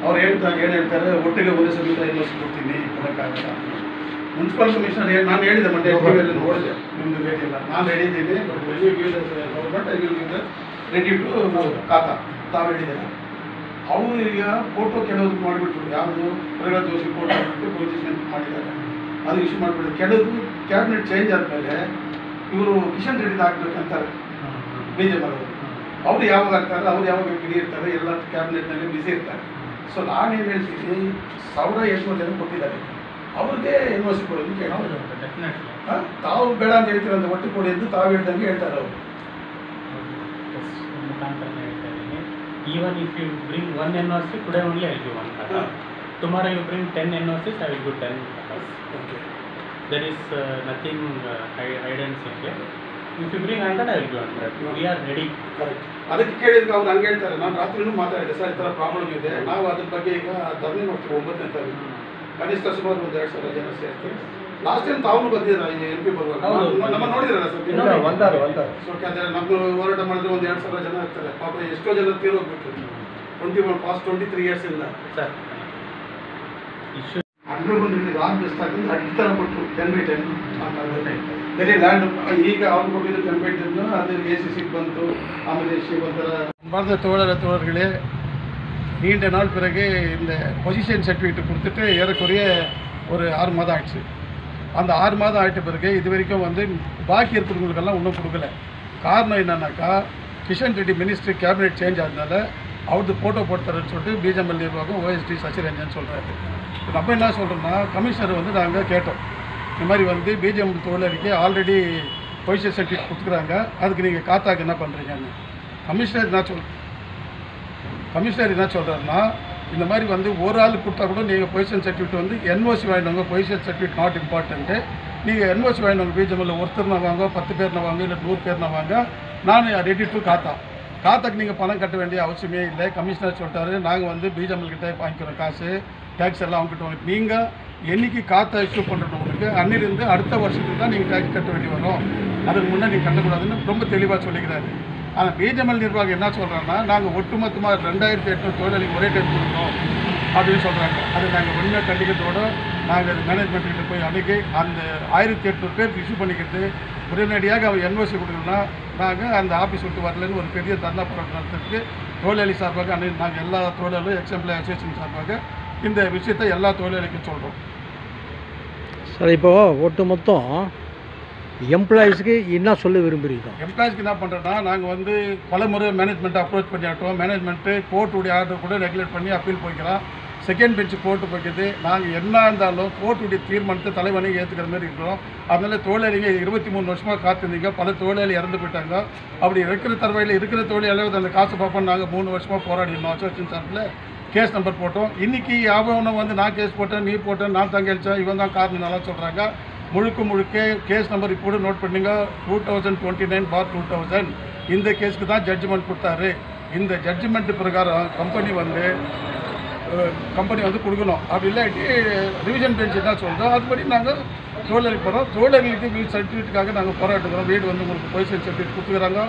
ಅವ್ರು ಏನು ಹೇಳ್ತಾರೆ ಒಟ್ಟಿಗೆ ಒಂದೇ ಸಮೇತ ಯೂನಿವರ್ಸಿಟಿ ಕೊಡ್ತೀನಿ ಕೊಡೋಕ್ಕಾಗಲ್ಲ. ಮುನ್ಸಿಪಲ್ ಕಮಿಷನರ್ ನಾನು ಹೇಳಿದೆ ಮಂಡ್ಯ ಟಿವಿಯಲ್ಲಿ ನೋಡಿದೆ, ನಿಮ್ಮದು ರೇಟ್ ಇಲ್ಲ, ನಾನು ಹೇಳಿದ್ದೀನಿ government I will give ready to khata ತಾವು ಹೇಳಿದ್ದಾರೆ. ಅವರು ಈಗ ಫೋಟೋ ಕೆಲವರು ಮಾಡಿಬಿಟ್ರು, ಯಾವುದು ಪ್ರಗತಿ ದೋಷಿ ಫೋಟೋ ಮಾಡಿಬಿಟ್ಟು ಪೊಸಿಷನ್ ಮಾಡಿದ್ದಾರೆ, ಅದು ಇಶ್ಯೂ ಮಾಡಿಬಿಟ್ಟು ಕೆಲವರು ಕ್ಯಾಬಿನೆಟ್ ಚೇಂಜ್ ಆದಮೇಲೆ ಇವರು ಕಿಶನ್ ರೆಡ್ಡಿ ಹಾಕ್ಬೇಕಂತಾರೆ BJP ಅವರು ಯಾವಾಗ ಆಗ್ತಾರೆ, ಅವ್ರು ಯಾವಾಗ ಫ್ರೀ ಇರ್ತಾರೆ, ಎಲ್ಲ ಕ್ಯಾಬಿನೆಟ್ನಲ್ಲಿ ಬಿಸಿ ಇರ್ತಾರೆ. ಸೊ ನಾನೇನು ಹೇಳ್ತೀನಿ, 1800 ಜನ ಕೊಟ್ಟಿದ್ದಾರೆ, ಅವ್ರಿಗೆ ಯೂನಿವರ್ಸಿಟಿ ಕೊಡೋದು ಕೇಳ್ತಾರೆ. ತಾವು ಬೇಡ ಅಂತ ಹೇಳ್ತೀರ ಅಂತ ಒಟ್ಟು ಕೊಡಿ ಎಂದು ತಾವು ಹೇಳ್ದಂಗೆ ಹೇಳ್ತಾರೆ ಅವರು. Even if you bring one NOC, today only I will give one kata. Tomorrow you bring 10 NOCs, I will give 10 katas. Okay. There is nothing hide and seek here. If you bring 100, I will give 100. We are ready. Correct. ಅದಕ್ಕೆ ಕೇಳಿದ್ರೆ ಅವ್ರು ಹಂಗೆ ಹೇಳ್ತಾರೆ. ನಾನು ರಾತ್ರಿನೂ ಮಾತಾಡಿದೆ, sir ಈ ಥರ problem ಇದೆ, ನಾವು ಅದ್ರ ಬಗ್ಗೆ ಈಗ ಧರಣಿ ಮಾಡ್ತೀವಿ 9ನೇ ತಾರೀಕು, ಕನಿಷ್ಠ ಸುಮಾರು 1,200 ಜನ ಸೇರ್ತೀವಿ. ಲಾಸ್ಟ್ ಟೈಮ್ ತಾವು ಬಂದಿದ್ದೀರಾ ಈ MP ಬರುವಾಗ, ನಮ್ಮ ನೋಡಿದ್ರಲ್ಲ ಸರ್? ಸೊ ಯಾಕಂದರೆ ನಮ್ಮದು ಹೋರಾಟ ಮಾಡಿದ್ರೆ 1,200 ಜನ ಇರ್ತಾರೆ. ಪಾಪ ಎಷ್ಟೋ ಜನ ತೀರೋಗ್ಬಿಟ್ರು 23 years ಇಂದ. ಅಂಡರ್ಗ್ರೌಂಡ್ ಲಾಂಗ್ ಬೆಸ್ಟ್ ಆಗಿದ್ದು ಈ ಥರ ಕೊಟ್ಟರು 10/10 ಅಂತ ಬೇರೆ ಲ್ಯಾಂಡ್. ಈಗ ಅವ್ರು ಕೊಟ್ಟಿದ್ದು 10/10, அது ACC ಬಂತು, ஆமது SC ಬಂತರ. பாரத தோழர்களே, நீண்ட நாள் பிறகு இந்த பொசிஷன் சர்டிஃபிகேட் கொடுத்துட்டு ஏறக்குறைய ஒரு 6 மாதம் ஆயிடுச்சு. அந்த 6 மாதம் ஆகிட்ட பிறகு இது வரைக்கும் வந்து பாக்கி இருக்கிறவங்களுக்கெல்லாம் ஒன்றும் கொடுக்கல. காரணம் என்னன்னாக்கா, Kishan Reddy ministry cabinet change ஆனதுனால அவருக்கு ஃபோட்டோ போட்டுறேன்னு சொல்லிட்டு BJML நிர்வாகம் OSD சசிரஞ்சன் சொல்கிறாரு. நம்ம என்ன சொல்கிறோம்னா, கமிஷனர் வந்து நாங்கள் கேட்டோம், இந்த மாதிரி வந்து BJML தொழிலாளிக்கு ஆல்ரெடி பொசிஷன் சர்டிஃபிகேட் கொடுத்துக்குறாங்க, அதுக்கு நீங்கள் காத்தாக்கு என்ன பண்ணுறீங்கன்னு. கமிஷனர் என்ன சொல்கிறாருன்னா, இந்த மாதிரி வந்து ஒரு ஆள் கொடுத்தா கூட நீங்கள் பொசிஷன் சர்டிஃபிகேட் வந்து NOC வாங்கினவங்க, பொசிஷன் சர்டிஃபிகேட் நாட் இம்பார்ட்டன்ட்டு, நீங்கள் NOC வாங்கினவங்க BJML ஒருத்தர்னா வாங்க, 10 பேர்னா வாங்க, இல்லை 100 பேர்னா வாங்க, நான் ரெடி டு காத்தாக்கு நீங்கள் பணம் கட்ட வேண்டிய அவசியமே இல்லை. கமிஷனர் சொல்லிட்டாரு, நாங்கள் வந்து BJML கிட்டே வாங்கிக்கிறோம் காசு, டேக்ஸ் எல்லாம் அவங்ககிட்ட வாங்கி, நீங்கள் என்றைக்கு காத்தா இஷ்யூ பண்ணுறவங்களுக்கு அன்னிலிருந்து அடுத்த வருஷத்துக்கு தான் நீங்கள் டேக்ஸ் கட்ட வேண்டி வரும், அதுக்கு முன்னே நீங்கள் கட்டக்கூடாதுன்னு ரொம்ப தெளிவாக சொல்லிக்கிறாரு. ஆனால் BJML நிர்வாகம் என்ன சொல்கிறாங்கன்னா, நாங்கள் ஒட்டுமொத்தமாக 2800 தொழிலாளிக்கு ஒரே டைம் கொடுக்கணும் அப்படின்னு சொல்கிறாங்க. அது நாங்கள் உண்மையாக கண்டிக்கிறதோடு நாங்கள் மேனேஜ்மெண்ட்டுக்கிட்ட போய் அணுகி அந்த 1800 பேருக்கு இஷ்யூ பண்ணிக்கிறது, உடனடியாக அவர் NOC கொடுக்கணும்னா நாங்கள் அந்த ஆஃபீஸ் விட்டு வரலன்னு ஒரு பெரிய தர்ணா போராட்டம் நடத்துறதுக்கு தொழிலாளி சார்பாக நாங்கள் எல்லா தொழிலாளரும் எக்ஸாம்பிள் அசோசியேஷன் சார்பாக இந்த விஷயத்தை எல்லா தொழிலாளிக்கும் சொல்கிறோம். சார், இப்போது ஒட்டு மொத்தம் எம்ப்ளாயீஸ்க்கு என்ன சொல்ல விரும்புகிறீங்க? எம்ப்ளாயீஸ்க்கு என்ன பண்ணுறோன்னா, நாங்கள் வந்து பல முறை மேனேஜ்மெண்ட்டை அப்ரோச் பண்ணிட்டோம். மேனேஜ்மெண்ட்டு கோர்ட்டுடைய ஆர்டர் கூட ரெகுலேட் பண்ணி அப்பீல் போய்க்கலாம். செகண்ட் பெஞ்சு கோர்ட்டு போய்க்குது. நாங்கள் என்ன இருந்தாலும் கோர்ட்டுடைய தீர்மானத்தை தலைவனையும் ஏற்றுக்கிற மாதிரி இருக்கிறோம். அதனால் தொழிலாளிங்க 23 வருஷமாக காத்திருந்தீங்க, பல தொழிலாளி இறந்து போயிட்டாங்க. அப்படி இருக்கிற தரவையில் இருக்கிற தொழிலாளி அந்த காசு பார்ப்போம். நாங்கள் 3 வருஷமாக போராடினோம். அசோசியேஷன் சார்பில் கேஸ் நம்பர் போட்டோம். இன்றைக்கி யாவனும் வந்து நான் கேஸ் போட்டேன், நீ போட்டேன், நான் தான் கேள்ச்சேன், இவன் தான் காரணம் நல்லா சொல்கிறாங்க. முழுக்க கேஸ் நம்பர் இப்போ நோட் பண்ணிங்க, 2029/2000 இந்த கேஸுக்கு தான் ஜட்ஜ்மெண்ட் கொடுத்தாரு. இந்த ஜட்ஜ்மெண்ட் பிரகாரம் கம்பெனி வந்து கொடுக்கணும். அப்படி இல்லாட்டி ரிவிஷன் பெஞ்ச் என்ன சொல்கிறோம் அதுபடி நாங்கள் தொழிலாளி போகிறோம். தொழிலாளிகளுக்கு வீடு சர்டிஃபிகேட்டுக்காக நாங்கள் போராட்டுக்கிறோம். வீடு வந்து உங்களுக்கு பொசிஷன் சர்டிஃபிகேட் கொடுத்துக்கிறாங்க,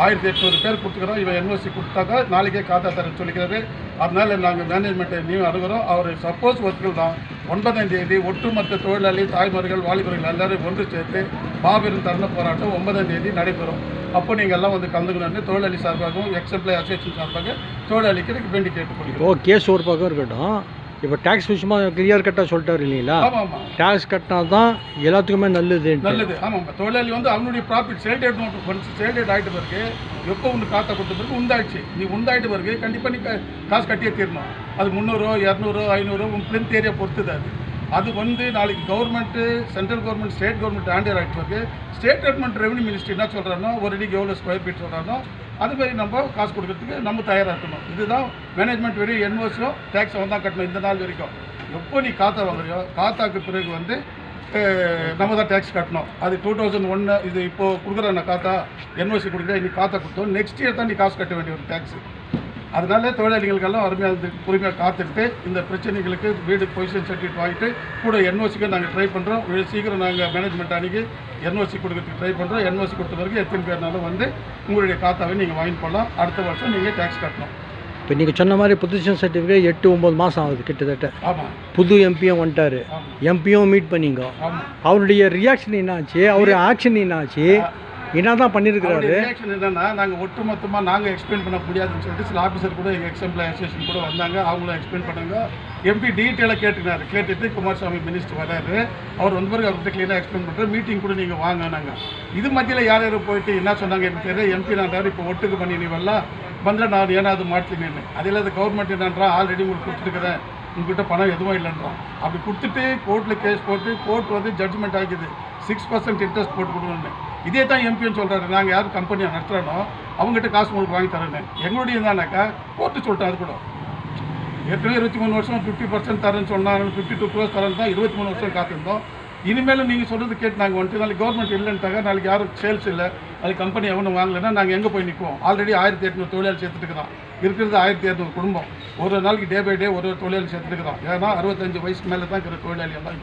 1800 பேர் கொடுத்துக்கிறோம். இவன் NOC கொடுத்தாக்கா நாளைக்கே காத்தா தரேன்னு சொல்லிக்கிறாரு. அதனால் நாங்கள் மேனேஜ்மெண்ட்டை நீயும் அணுகிறோம். அவர் சப்போஸ் ஒர்க்குகள் தான் 9ஆம் தேதி ஒட்டுமொத்த தொழிலாளி தாய்மார்கள் வாலிபர்கள் எல்லோரும் ஒன்று சேர்த்து மாபெரும் தர்ண போராட்டம் 9ஆம் தேதி நடைபெறும். அப்போ நீங்கள் எல்லாம் வந்து கலந்துக்கணும்னு தொழிலாளி சார்பாகவும் எக்ஸாம்பிள் அசோசியேஷன் சார்பாக தொழிலாளிக்கு வேண்டி கேட்டுக்கொள்கிறோம். ஓ, கேஸ் ஒரு பக்கம் இருக்கட்டும். இப்போ டேக்ஸ் விஷயமா கிளியர் கட்டாக சொல்லிட்டாரு இல்லைங்களா? ஆமாம், டேக்ஸ் கட்டினா தான் எல்லாத்துக்குமே நல்லது. ஆமாம். தொழிலாளி வந்து அவனுடைய ப்ராஃபிட் சேல்டேட் ஆகிட்ட பிறகு எப்போ ஒன்று காத்தா கொடுத்த பிறகு உண்டாயிடுச்சு. நீ உண்டாயிட்ட பிறகு கண்டிப்பாக நீ காசு கட்டியே தீரணும். அது 300, 200, 500 உன் பிளின்த் ஏரியா பொறுத்துது. அது வந்து நாளைக்கு government, central government, state government ஹேண்டியர் ஆகிட்டு பிறகு ஸ்டேட் கவர்மெண்ட் ரெவன்யூ மினிஸ்ட்ரி என்ன சொல்கிறானோ, ஒரு அடிக்கு எவ்வளோ ஸ்கொயர் ஃபீட் சொல்கிறானோ அதுமாரி நம்ம காசு கொடுக்கறதுக்கு நம்ம தயாராக இருக்கணும். இதுதான் மேனேஜ்மெண்ட் வெறும் NOCயும் டேக்ஸ் அவன் தான் கட்டணும் இந்த நாள் வரைக்கும். எப்போ நீ காத்தா வாங்குறியோ காத்தாக்கு பிறகு வந்து நம்ம தான் டேக்ஸ் கட்டணும். அது 2001 இது இப்போது கொடுக்குற காத்தா NOC கொடுக்குற இன்னைக்கு காத்தா கொடுத்தோம், நெக்ஸ்ட் இயர் தான் நீ காசு கட்ட வேண்டிய ஒரு டேக்ஸு. அதனால தொழிலாளிகளுக்கெல்லாம் அருமையாக பொறுமையாக காத்துட்டு இந்த பிரச்சனைகளுக்கு வீடு பொசிஷன் சர்டிஃபிகேட் வாங்கிட்டு கூட NOCக்கு நாங்கள் ட்ரை பண்ணுறோம். சீக்கிரம் நாங்கள் மேனேஜ்மெண்ட் அன்றைக்கி NOC கொடுக்கறதுக்கு ட்ரை பண்ணுறோம். NOC கொடுத்த பிறகு எத்தனை பேர்னாலும் வந்து உங்களுடைய காத்தாவை நீங்கள் வாங்கி போடலாம். அடுத்த வருஷம் நீங்கள் டேக்ஸ் கட்டணும். இப்போ இப்போ நீங்கள் சொன்ன மாதிரி பொசிஷன் சர்டிஃபிகேட் 8-9 மாதம் ஆகுது கிட்டத்தட்ட. ஆமாம் புது எம்பியும் வந்துட்டார், எம்பியும் மீட் பண்ணிங்க. ஆமாம். அவருடைய ரியாக்ஷன் என்னாச்சு, அவருடைய ஆக்ஷன் என்னாச்சு, என்ன தான் பண்ணியிருக்கிறாரு? ரியாக்ஷன் என்னன்னா, நாங்கள் ஒட்டுமொத்தமாக நாங்கள் எக்ஸ்பிளைன் பண்ண முடியாதுன்னு சொல்லிட்டு சில ஆஃபீஸர் கூட எங்கள் எக்ஸாம்பிள் அசோசியேஷன் கூட வந்தாங்க. அவங்களும் எக்ஸ்பிளைன் பண்ணாங்க. எம்பி டீட்டெயிலாக கேட்டுனாரு. கேட்டுட்டு குமாரசாமி மினிஸ்டர் வராரு, அவர் வந்து பிறகு அவர்கிட்ட கிளியராக எக்ஸ்பிளைன் பண்ணுறாரு. மீட்டிங் கூட நீங்கள் வாங்க. நாங்கள் இது மத்தியில் யார் யாரும் போயிட்டு என்ன சொன்னாங்க எனக்கு தெரியாது. எம்பி நான்றாரு இப்போ ஒட்டுக்கு பண்ணி நீ வரலாம் ಬಂದರೆ ನಾನು ಏನಾದರೂ ಮಾಡ್ತೀನಿ அதில் கவர்மெண்ட் என்னன்றான் ஆல்ரெடி உங்களுக்கு கொடுத்துருக்குறேன், உங்ககிட்ட பணம் எதுவும் இல்லைன்றான். அப்படி கொடுத்துட்டு கோர்ட்டில் கேஸ் போட்டு கோர்ட் வந்து ஜட்ஜ்மெண்ட் ஆகிக்குது 6% இன்ட்ரெஸ்ட் போட்டு கொடுக்கணுன்னு. இதே தான் எம்பின்னு சொல்கிறாரு. நாங்கள் யார் கம்பெனியை நடத்துகிறோனோ அவங்ககிட்ட காசு உங்களுக்கு வாங்கி தரேன்னு. எங்களுடைய என்னன்னாக்கா கோர்ட்டு சொல்லிட்டோம். அது கூட ஏற்கனவே 23 வருஷம் 50% தரேன்னு சொன்னாங்க. 52 crores தரேன்னு தான் 23 வருஷம் காத்திருந்தோம். இனிமேலும் நீங்கள் சொல்கிறது கேட்டு நாங்கள் வந்துட்டு நாளைக்கு கவர்மெண்ட் இல்லைன்ட்டாங்க, நாளைக்கு யாரும் சேல்ஸ் இல்லை, நாளைக்கு கம்பெனி எவனும் வாங்கலைன்னா நாங்கள் எங்கே போய் நிற்போம்? ஆல்ரெடி 1800 தொழிலாளி சேர்த்துட்டுக்கிறோம். இருக்கிறது 1200 குடும்பம். ஒரு நாளைக்கு டே பை டே ஒரு தொழிலாளி சேர்த்துட்டுக்கிறோம். ஏன்னா 65 வயசுக்கு மேலே தான் இருக்கிற தொழிலாளி எல்லாம்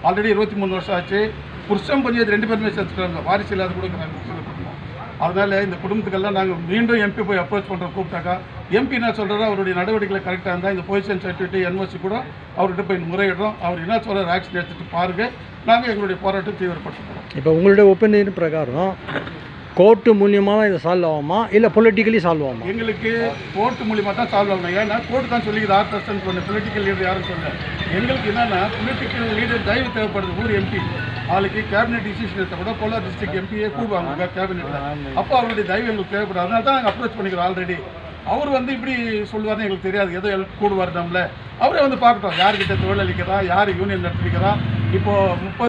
ஆல்ரெடி 23 வருஷம் ஆச்சு. புருஷம் பஞ்சாயத்து 2 பேருமே சேர்த்துட்டாங்க. வாரிசு இல்லாத கூட இருக்கிறாங்க குடும்பம். அதனால் இந்த குடும்பத்துக்கெல்லாம் நாங்கள் மீண்டும் எம்பி போய் அப்ரோச் பண்ணுறோம். கூப்பிட்டாக்கா எம்பி என்ன சொல்கிறாரோ அவருடைய நடவடிக்கைகள் கரெக்டாக இருந்தால் இந்த பொசிஷன் சர்டிஃபிகேட் என்ஓசி கூட அவர்கிட்ட போய் முறையிடுறோம். அவர் என்ன சொல்கிற ஆக்ஷன் எடுத்துகிட்டு பாருங்கள். நாங்கள் எங்களுடைய போராட்டம் தீவிரப்படுத்துகிறோம். இப்போ உங்களுடைய ஒப்பீனியன் பிரகாரம் கோர்ட்டு மூலியமாக தான் இதை சால்வ் ஆகுமா இல்லை பொலிட்டிக்கலி சால்வ் ஆகுமா? எங்களுக்கு கோர்ட்டு மூலியமாக தான் சால்வ் ஆகணும். ஏன்னா கோர்ட்டு தான் சொல்லிக்குது 6% ஒன்று பொலிட்டிக்கல் லீடர் யாரும் சொல்ல. எங்களுக்கு என்னென்னா பொலிட்டிக்கல் லீடர் தயவு தேவைப்படுது. ஊர் எம்பி நாளைக்கு கேபினெட் டிசிஷன் எடுத்த கூட போலார் டிஸ்ட்ரிக்ட் எம்பியே கூடுவாங்க கேபினெட்டில். அப்போ அவருடைய தயவு எங்களுக்கு தேவைப்படும். அதனால தான் நாங்கள் அப்ரோச் பண்ணிக்கிறோம். ஆல்ரெடி அவர் வந்து இப்படி சொல்லுவார்னு எங்களுக்கு தெரியாது. ஏதோ ஹெல்ப் கூடுவார் நம்மள. அவரே வந்து பார்க்கட்டும் யார்கிட்ட தொழில் அளிக்கிறா, யார் யூனியன் நடத்திக்கிறா. இப்போது 30